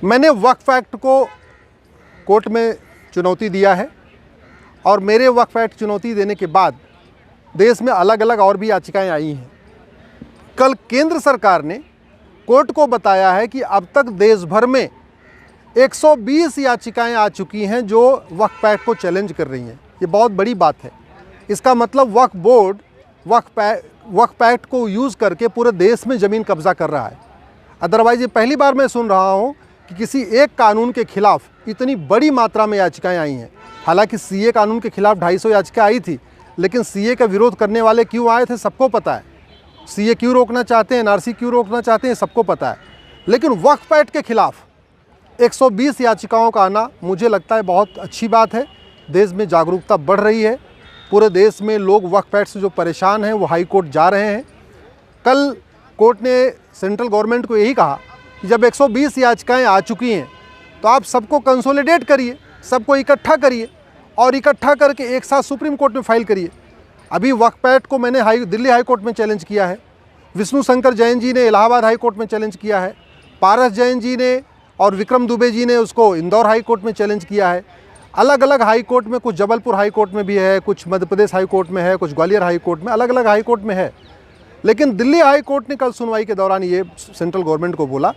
मैंने वक्फ एक्ट को कोर्ट में चुनौती दिया है और मेरे वक्फ एक्ट चुनौती देने के बाद देश में अलग अलग और भी याचिकाएं आई हैं। कल केंद्र सरकार ने कोर्ट को बताया है कि अब तक देश भर में 120 याचिकाएं आ चुकी हैं जो वक्फ एक्ट को चैलेंज कर रही हैं। ये बहुत बड़ी बात है। इसका मतलब वक्फ बोर्ड वक्फ एक्ट को यूज़ करके पूरे देश में ज़मीन कब्जा कर रहा है। अदरवाइज़ ये पहली बार मैं सुन रहा हूँ कि किसी एक कानून के खिलाफ इतनी बड़ी मात्रा में याचिकाएं आई हैं। हालांकि सीए कानून के खिलाफ 250 याचिका आई थी, लेकिन सीए का विरोध करने वाले क्यों आए थे सबको पता है। सीए क्यों रोकना चाहते हैं, एनआरसी क्यों रोकना चाहते हैं, सबको पता है। लेकिन वक्फ एक्ट के खिलाफ 120 याचिकाओं का आना मुझे लगता है बहुत अच्छी बात है। देश में जागरूकता बढ़ रही है। पूरे देश में लोग वक्फ एक्ट से जो परेशान हैं वो हाई कोर्ट जा रहे हैं। कल कोर्ट ने सेंट्रल गवर्नमेंट को यही कहा कि जब 120 याचिकाएं आ चुकी हैं तो आप सबको कंसोलिडेट करिए, सबको इकट्ठा करिए और इकट्ठा करके एक साथ सुप्रीम कोर्ट में फाइल करिए। अभी वक्फ एक्ट को मैंने दिल्ली हाई कोर्ट में चैलेंज किया है, विष्णु शंकर जैन जी ने इलाहाबाद हाई कोर्ट में चैलेंज किया है, पारस जैन जी ने और विक्रम दुबे जी ने उसको इंदौर हाई कोर्ट में चैलेंज किया है। अलग अलग हाई कोर्ट में, कुछ जबलपुर हाई कोर्ट में भी है, कुछ मध्य प्रदेश हाई कोर्ट में है, कुछ ग्वालियर हाई कोर्ट में, अलग अलग हाई कोर्ट में है। लेकिन दिल्ली हाई कोर्ट ने कल सुनवाई के दौरान ये सेंट्रल गवर्नमेंट को बोला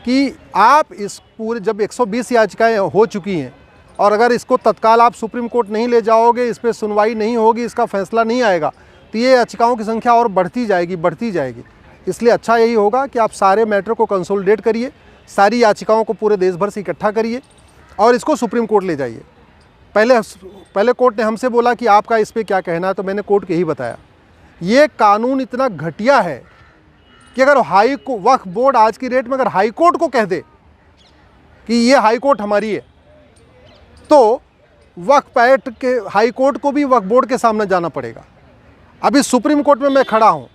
कि आप इस पूरे जब 120 याचिकाएं हो चुकी हैं और अगर इसको तत्काल आप सुप्रीम कोर्ट नहीं ले जाओगे, इस पर सुनवाई नहीं होगी, इसका फैसला नहीं आएगा, तो ये याचिकाओं की संख्या और बढ़ती जाएगी। इसलिए अच्छा यही होगा कि आप सारे मैटर को कंसोलिडेट करिए, सारी याचिकाओं को पूरे देश भर से इकट्ठा करिए और इसको सुप्रीम कोर्ट ले जाइए। पहले कोर्ट ने हमसे बोला कि आपका इस पर क्या कहना है, तो मैंने कोर्ट को यही बताया ये कानून इतना घटिया है कि अगर वक्फ बोर्ड आज की डेट में अगर हाई कोर्ट को कह दे कि ये हाई कोर्ट हमारी है, तो वक्फ एक्ट के हाई कोर्ट को भी वक्फ बोर्ड के सामने जाना पड़ेगा। अभी सुप्रीम कोर्ट में मैं खड़ा हूँ,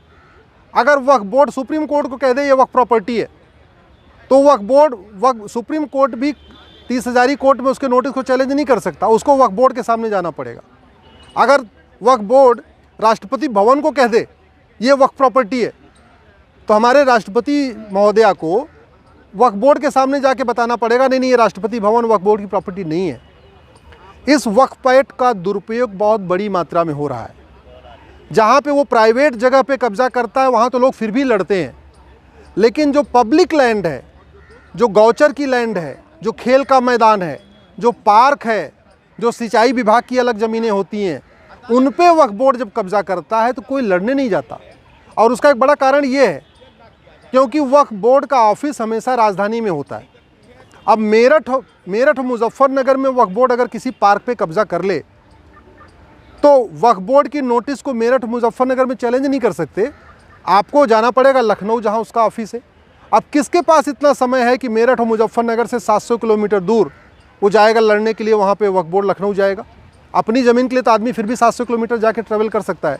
अगर वक्फ बोर्ड सुप्रीम कोर्ट को कह दे ये वक्फ प्रॉपर्टी है, तो सुप्रीम कोर्ट भी 30,000 कोर्ट में उसके नोटिस को चैलेंज नहीं कर सकता, उसको वक्फ बोर्ड के सामने जाना पड़ेगा। अगर वक्फ बोर्ड राष्ट्रपति भवन को कह दे ये वक्फ प्रॉपर्टी है, तो हमारे राष्ट्रपति महोदया को वक्फ बोर्ड के सामने जाके बताना पड़ेगा नहीं ये राष्ट्रपति भवन वक्फ बोर्ड की प्रॉपर्टी नहीं है। इस वक्फ एक्ट का दुरुपयोग बहुत बड़ी मात्रा में हो रहा है। जहाँ पे वो प्राइवेट जगह पे कब्जा करता है वहाँ तो लोग फिर भी लड़ते हैं, लेकिन जो पब्लिक लैंड है, जो गौचर की लैंड है, जो खेल का मैदान है, जो पार्क है, जो सिंचाई विभाग की अलग ज़मीनें होती हैं, उन पे वक्फ बोर्ड जब कब्जा करता है तो कोई लड़ने नहीं जाता। और उसका एक बड़ा कारण ये है क्योंकि वक्फ बोर्ड का ऑफिस हमेशा राजधानी में होता है। अब मेरठ मुजफ्फरनगर में वक्फ बोर्ड अगर किसी पार्क पे कब्जा कर ले तो वक्फ बोर्ड की नोटिस को मेरठ मुजफ्फरनगर में चैलेंज नहीं कर सकते, आपको जाना पड़ेगा लखनऊ जहाँ उसका ऑफिस है। अब किसके पास इतना समय है कि मेरठ और मुजफ्फरनगर से 700 किलोमीटर दूर वो जाएगा लड़ने के लिए, वहाँ पे वक्फ बोर्ड लखनऊ जाएगा। अपनी ज़मीन के लिए तो आदमी फिर भी 700 किलोमीटर जाके ट्रैवल कर सकता है,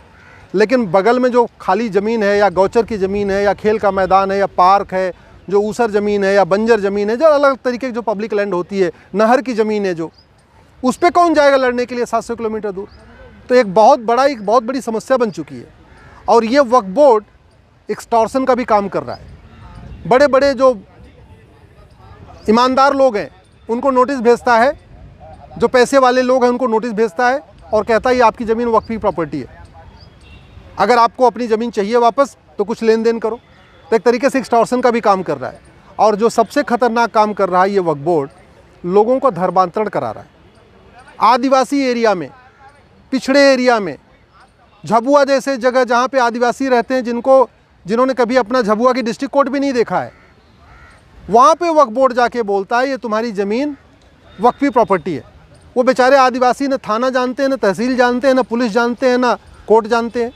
लेकिन बगल में जो खाली ज़मीन है या गौचर की ज़मीन है या खेल का मैदान है या पार्क है, जो ऊसर ज़मीन है या बंजर ज़मीन है, जो अलग तरीके की जो पब्लिक लैंड होती है, नहर की ज़मीन है, जो उस पर कौन जाएगा लड़ने के लिए 700 किलोमीटर दूर। तो एक बहुत बड़ी समस्या बन चुकी है। और ये वक्फ बोर्ड एक्सटॉर्शन का भी काम कर रहा है। बड़े बड़े जो ईमानदार लोग हैं उनको नोटिस भेजता है, जो पैसे वाले लोग हैं उनको नोटिस भेजता है और कहता है ये आपकी ज़मीन वक्फी प्रॉपर्टी है, अगर आपको अपनी ज़मीन चाहिए वापस तो कुछ लेन देन करो। तो एक तरीके से एक्सटॉर्शन का भी काम कर रहा है। और जो सबसे खतरनाक काम कर रहा है ये वक्फ बोर्ड, लोगों को धर्मांतरण करा रहा है। आदिवासी एरिया में, पिछड़े एरिया में, झाबुआ जैसे जगह जहाँ पे आदिवासी रहते हैं, जिन्होंने कभी अपना झाबुआ की डिस्ट्रिक्ट कोर्ट भी नहीं देखा है, वहाँ पे वक्फ बोर्ड जाके बोलता है ये तुम्हारी ज़मीन वक्फी प्रॉपर्टी है। वो बेचारे आदिवासी न थाना जानते हैं, न तहसील जानते हैं, न पुलिस जानते हैं, न कोर्ट जानते हैं,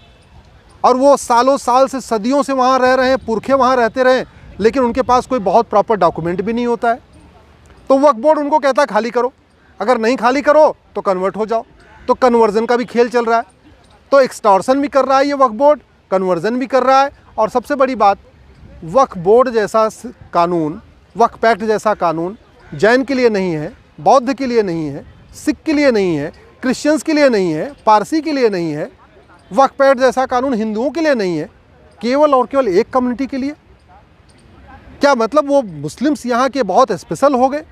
और वो सालों साल से सदियों से वहाँ रह रहे हैं, पुरखे वहाँ रहते रहे, लेकिन उनके पास कोई बहुत प्रॉपर डॉक्यूमेंट भी नहीं होता है। तो वक्फ बोर्ड उनको कहता है खाली करो, अगर नहीं खाली करो तो कन्वर्ट हो जाओ। तो कन्वर्जन का भी खेल चल रहा है। तो एक्सटॉर्शन भी कर रहा है ये वक्फ बोर्ड, कन्वर्जन भी कर रहा है। और सबसे बड़ी बात, वक्फ बोर्ड जैसा कानून, वक्फ एक्ट जैसा कानून जैन के लिए नहीं है, बौद्ध के लिए नहीं है, सिख के लिए नहीं है, क्रिश्चियंस के लिए नहीं है, पारसी के लिए नहीं है। वक्फ एक्ट जैसा कानून हिंदुओं के लिए नहीं है, केवल और केवल एक कम्युनिटी के लिए। क्या मतलब वो मुस्लिम्स यहाँ के बहुत स्पेशल हो गए?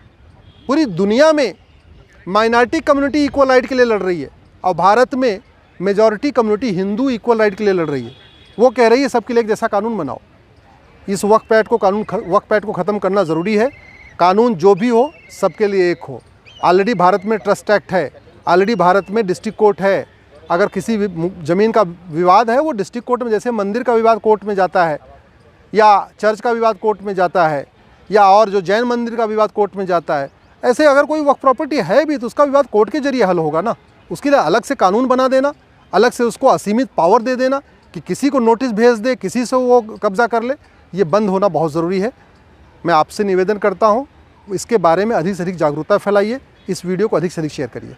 पूरी दुनिया में माइनॉरिटी कम्युनिटी इक्वल राइट के लिए लड़ रही है और भारत में majority community Hindu equal right के लिए लड़ रही है। वो कह रही है सबके लिए एक जैसा कानून बनाओ। इस वक्फ पैक्ट को ख़त्म करना ज़रूरी है। कानून जो भी हो सबके लिए एक हो। ऑलरेडी भारत में ट्रस्ट एक्ट है, ऑलरेडी भारत में डिस्ट्रिक्ट कोर्ट है। अगर किसी ज़मीन का विवाद है वो डिस्ट्रिक्ट कोर्ट में, जैसे मंदिर का विवाद कोर्ट में जाता है या चर्च का विवाद कोर्ट में जाता है या और जो जैन मंदिर का विवाद कोर्ट में जाता है, ऐसे अगर कोई वक्फ प्रॉपर्टी है भी तो उसका विवाद कोर्ट के जरिए हल होगा ना। उसके लिए अलग से कानून बना देना, अलग से उसको असीमित पावर दे देना कि किसी को नोटिस भेज दे, किसी से वो कब्जा कर ले, ये बंद होना बहुत ज़रूरी है। मैं आपसे निवेदन करता हूँ इसके बारे में अधिक से अधिक जागरूकता फैलाइए, इस वीडियो को अधिक से अधिक शेयर करिए।